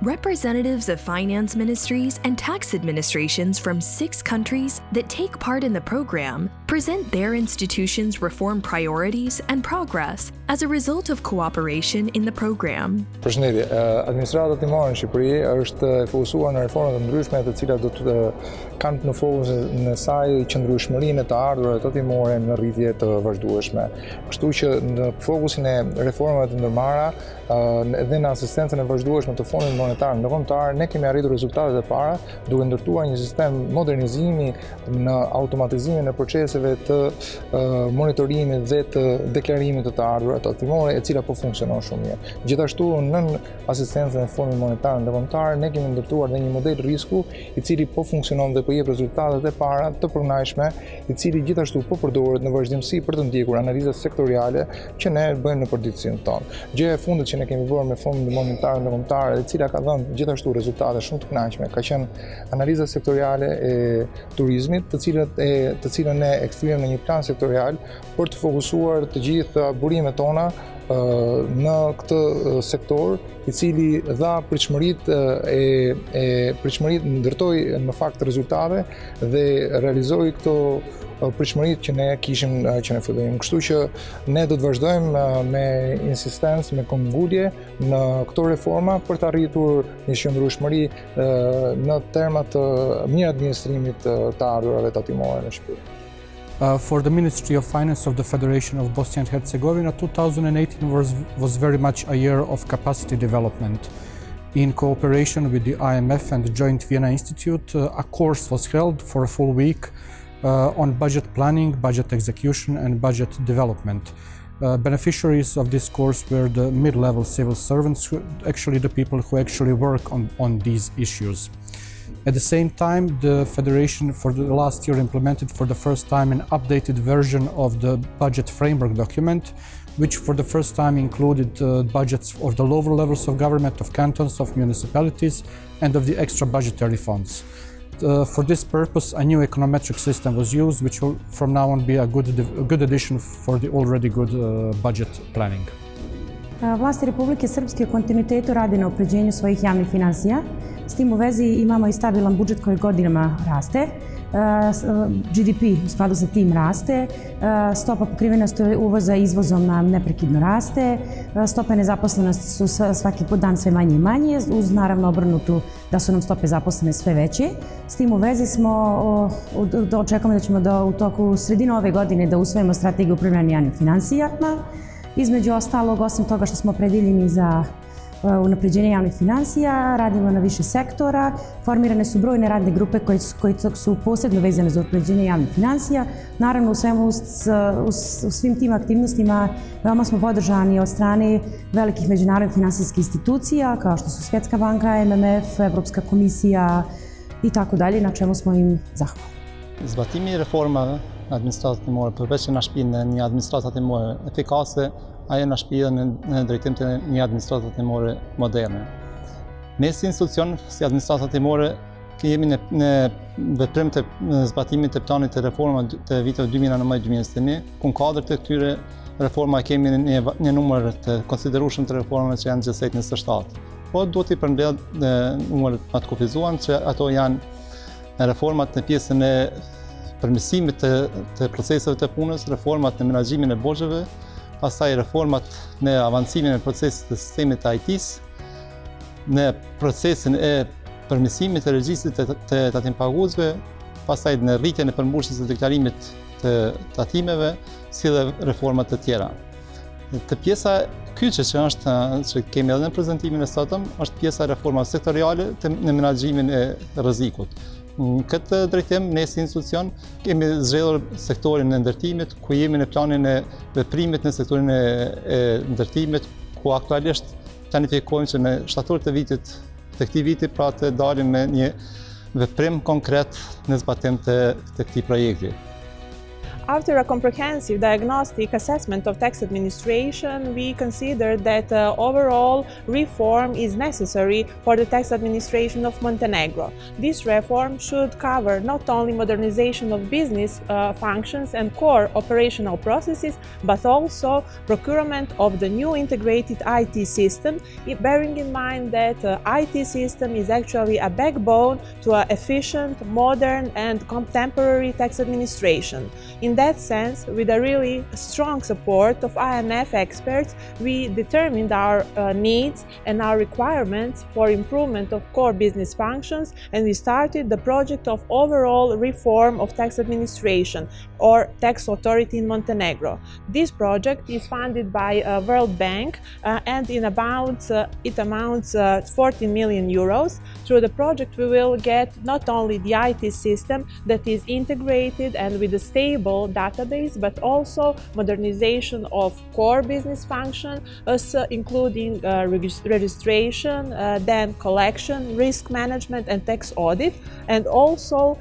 Representatives of finance ministries and tax administrations from 6 countries that take part in the program present their institutions' reform priorities and progress as a result of cooperation in the program. Përshëndetje, administrata timore në Shqipëri është e fokusuar në reforma të ndryshme të cilat do të kanë në fokusin e saj qëndrueshmërinë e të ardhurave të timore në rritje të vazhdueshme. Kështu që në fokusin e reformave të ndërmarra dhe në asistencën e vazhdueshme të Fondit Monetar Ndërkombëtar, ne kemi arritur rezultatet e para duke ndërtuar një sistem modernizimi në automatizimin e proceseve të monitorimit dhe të deklarimit të ardhurave të timore, e cila po funksionon shumë mirë. Gjithashtu nën asistencën e Fondit Monetar Ndërkombëtar, ne kemi ndërtuar dhe një model risku i cili po funksionon dhe po jep rezultatet e para të përgnaqshme, i cili gjithashtu po përdoret në vazhdimsi për të ndjekur analizat sektoriale që ne bëjmë në përditësinë tonë. Gjëja e fundit që ne kemi bërë me Fondin Monetar Ndërkombëtar, e cila ka dhënë gjithashtu rezultate shumë të kënaqshme, ka qenë analiza sektoriale e turizmit, të cilën ne e kthyem në një plan sektorial për të fokusuar të gjitha burimet tona në këtë sektor, i cili dha pritshmëritë ndërtoi në fakt rezultate dhe realizoi këto pritshmëritë që ne kishim që në fillim. Kështu që ne do të vazhdojmë me insistencë, me këmbgulje në këto reforma për të arritur një qëndrueshmëri në terma të mirë administrimit të ardhurave tatimore në Shqipëri. For the Ministry of Finance of the Federation of Bosnia and Herzegovina, 2018 was very much a year of capacity development. In cooperation with the IMF and the Joint Vienna Institute, a course was held for a full week on budget planning, budget execution and budget development. Beneficiaries of this course were the mid-level civil servants, the people who actually work on these issues. At the same time, the Federation for the last year implemented for the first time an updated version of the budget framework document, which for the first time included budgets of the lower levels of government, of cantons, of municipalities, and of the extra budgetary funds. For this purpose, a new econometric system was used, which will from now on be a good addition for the already good budget planning. Vlasti Republike Srpske u kontinuitetu rade na unapređenju svojih javnih finansija. S tim u vezi imamo i stabilan budžet koji godinama raste. GDP u skladu sa tim raste, stopa pokrivenosti uvoza izvozom neprekidno raste, stope nezaposlenosti su svaki dan sve manje i manje, uz naravno obrnutu da su nam stope zaposlene sve veće. S tim u vezi očekujemo da ćemo u toku sredine ove godine da usvojimo strategiju upravljanja javnim finansijama. Između ostalog, osim toga što smo opredeljeni za unapređenje javnih finansija, radimo na više sektora, formirane su brojne radne grupe koje su posebno vezane za unapređenje javnih finansija. Naravno, u svim tim aktivnostima veoma smo podržani od strane velikih međunarodnih finansijskih institucija, kao što su Svjetska banka, MMF, Evropska komisija i tako dalje, na čemu smo im zahvalni. Zbatimi i reformave në administratën timore, përveç që na shpin në një administratë timore efikase, ajo na shpin në drejtim të një administratë timore moderne. Ne si institucion, si administrata timore, jemi në veprim të zbatimit të planit të reforma të viteve 2019-2021, ku në kadër të këtyre reforma kemi një numër të konsiderueshëm të reformave që janë gjësejt 27. Po duhet i përmbledh numërat më të kufizuar që ato janë reformat në pjesën e përmirësimit të proceseve të punës, reformat në menaxhimin e borxheve, pastaj reformat në avancimin e procesit të sistemit të IT-s, në procesin e përmirësimit të regjistrit të tatimpaguesve, pastaj në rritjen e përmbushjes së deklarimit të tatimeve, si dhe reformat të tjera. Të pjesa kyçe që kemi edhe në prezantimin e sotëm, është pjesa e reformave sektoriale në menaxhimin e rrezikut. Në këtë drejtim, ne si institucion kemi zgjedhur sektorin e ndërtimit, ku jemi në planin e veprimit në sektorin e ndërtimit, ku aktualisht planifikojmë që në shtator të këtij viti pra të dalim me një veprim konkret në zbatim të këtij projekti. After a comprehensive diagnostic assessment of tax administration, we considered that overall reform is necessary for the tax administration of Montenegro. This reform should cover not only modernization of business functions and core operational processes, but also procurement of the new integrated IT system, bearing in mind that IT system is actually a backbone to an efficient, modern and contemporary tax administration. In that sense, with a really strong support of IMF experts, we determined our needs and our requirements for improvement of core business functions, and we started the project of overall reform of tax administration or tax authority in Montenegro. This project is funded by World Bank and it amounts 14 million euros. Through the project we will get not only the IT system that is integrated and with a stable database, but also modernization of core business functions, including registration, then collection, risk management and tax audit, and also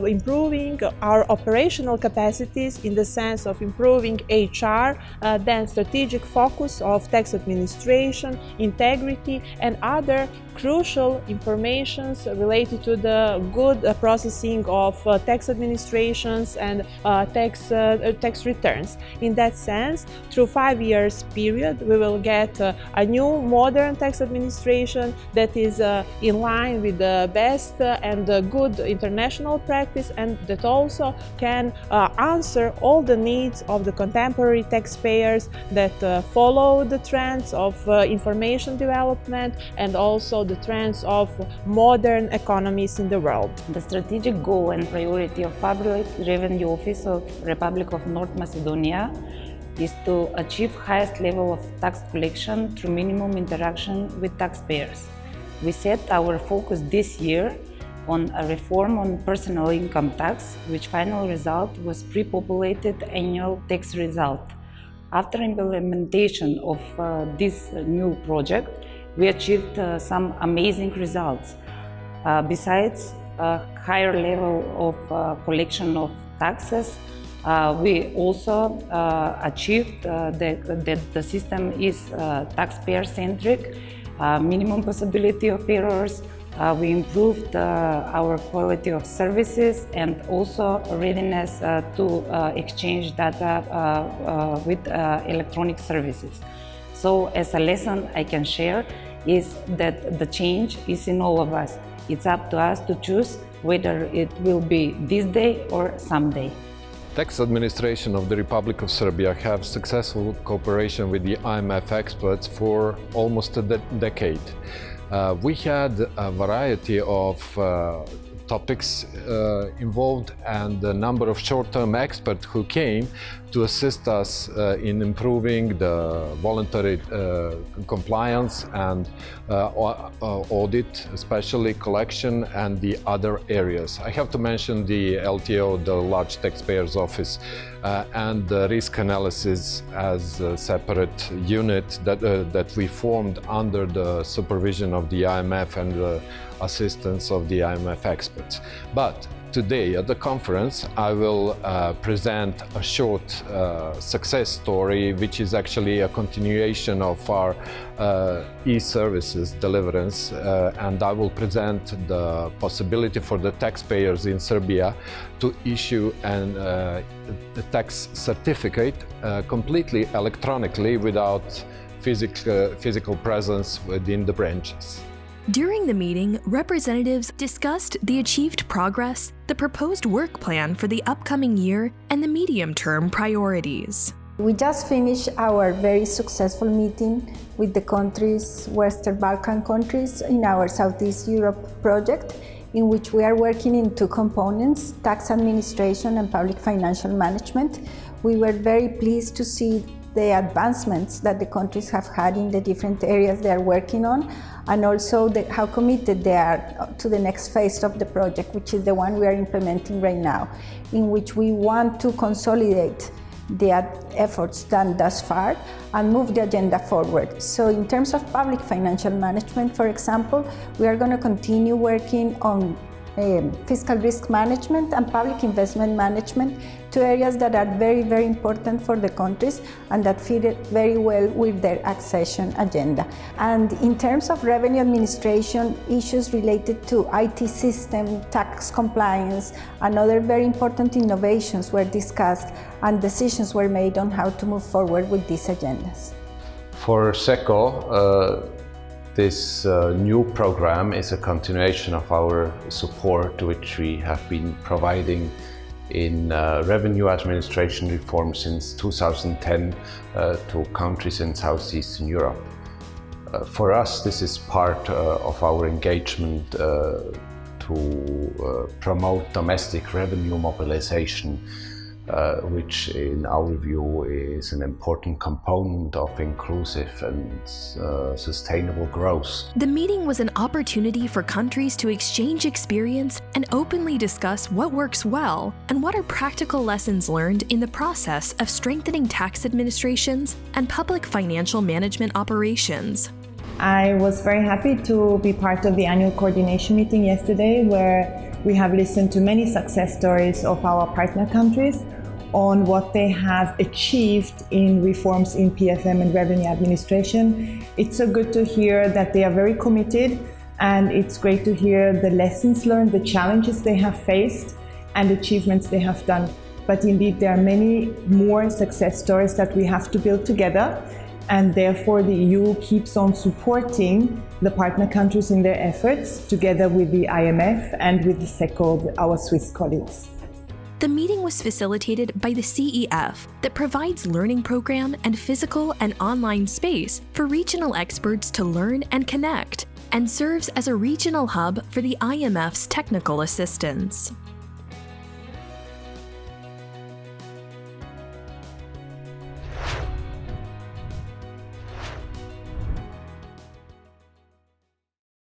improving our operational capacities in the sense of improving HR, then strategic focus of tax administration, integrity and other crucial informations related to the good processing of tax administrations and tax returns. In that sense, through 5 years period, we will get a new modern tax administration that is in line with the best and good international practice, and that also can answer all the needs of the contemporary taxpayers that follow the trends of information development and also the trends of modern economies in the world. The strategic goal and priority of Public Revenue Office of Republic of North Macedonia is to achieve highest level of tax collection through minimum interaction with taxpayers. We set our focus this year on a reform on personal income tax, which final result was pre-populated annual tax result. After implementation of this new project, we achieved some amazing results. Besides a higher level of collection of taxes, we also achieved that the system is taxpayer-centric, minimum possibility of errors. We improved our quality of services and also readiness to exchange data with electronic services. So as a lesson I can share is that the change is in all of us. It's up to us to choose whether it will be this day or someday. Tax administration of the Republic of Serbia have successful cooperation with the IMF experts for almost a decade. We had a variety of topics involved and a number of short-term experts who came to assist us in improving the voluntary compliance and audit, especially collection and the other areas. I have to mention the LTO, the Large Taxpayers Office, and the risk analysis as a separate unit that we formed under the supervision of the IMF and the assistance of the IMF experts. But today at the conference I will present a short success story, which is actually a continuation of our e-services deliverance, and I will present the possibility for the taxpayers in Serbia to issue a tax certificate completely electronically without physical presence within the branches. During the meeting, representatives discussed the achieved progress, the proposed work plan for the upcoming year, and the medium-term priorities. We just finished our very successful meeting with the countries, Western Balkan countries, in our Southeast Europe project, in which we are working in two components, tax administration and public financial management. We were very pleased to see the advancements that the countries have had in the different areas they are working on, and also how committed they are to the next phase of the project, which is the one we are implementing right now, in which we want to consolidate the efforts done thus far and move the agenda forward. So in terms of public financial management, for example, we are going to continue working on fiscal risk management and public investment management, two areas that are very, very important for the countries and that fit very well with their accession agenda. And in terms of revenue administration, issues related to IT system, tax compliance, and other very important innovations were discussed, and decisions were made on how to move forward with these agendas. For SECO, this new program is a continuation of our support which we have been providing in revenue administration reform since 2010 to countries in Southeastern Europe. For us, this is part of our engagement to promote domestic revenue mobilization, which in our view is an important component of inclusive and sustainable growth. The meeting was an opportunity for countries to exchange experience and openly discuss what works well and what are practical lessons learned in the process of strengthening tax administrations and public financial management operations. I was very happy to be part of the annual coordination meeting yesterday, where we have listened to many success stories of our partner countries on what they have achieved in reforms in PFM and revenue administration. It's so good to hear that they are very committed, and it's great to hear the lessons learned, the challenges they have faced, and achievements they have done. But indeed, there are many more success stories that we have to build together, and therefore the EU keeps on supporting the partner countries in their efforts, together with the IMF and with the SECO, our Swiss colleagues. The meeting was facilitated by the CEF that provides learning program and physical and online space for regional experts to learn and connect, and serves as a regional hub for the IMF's technical assistance.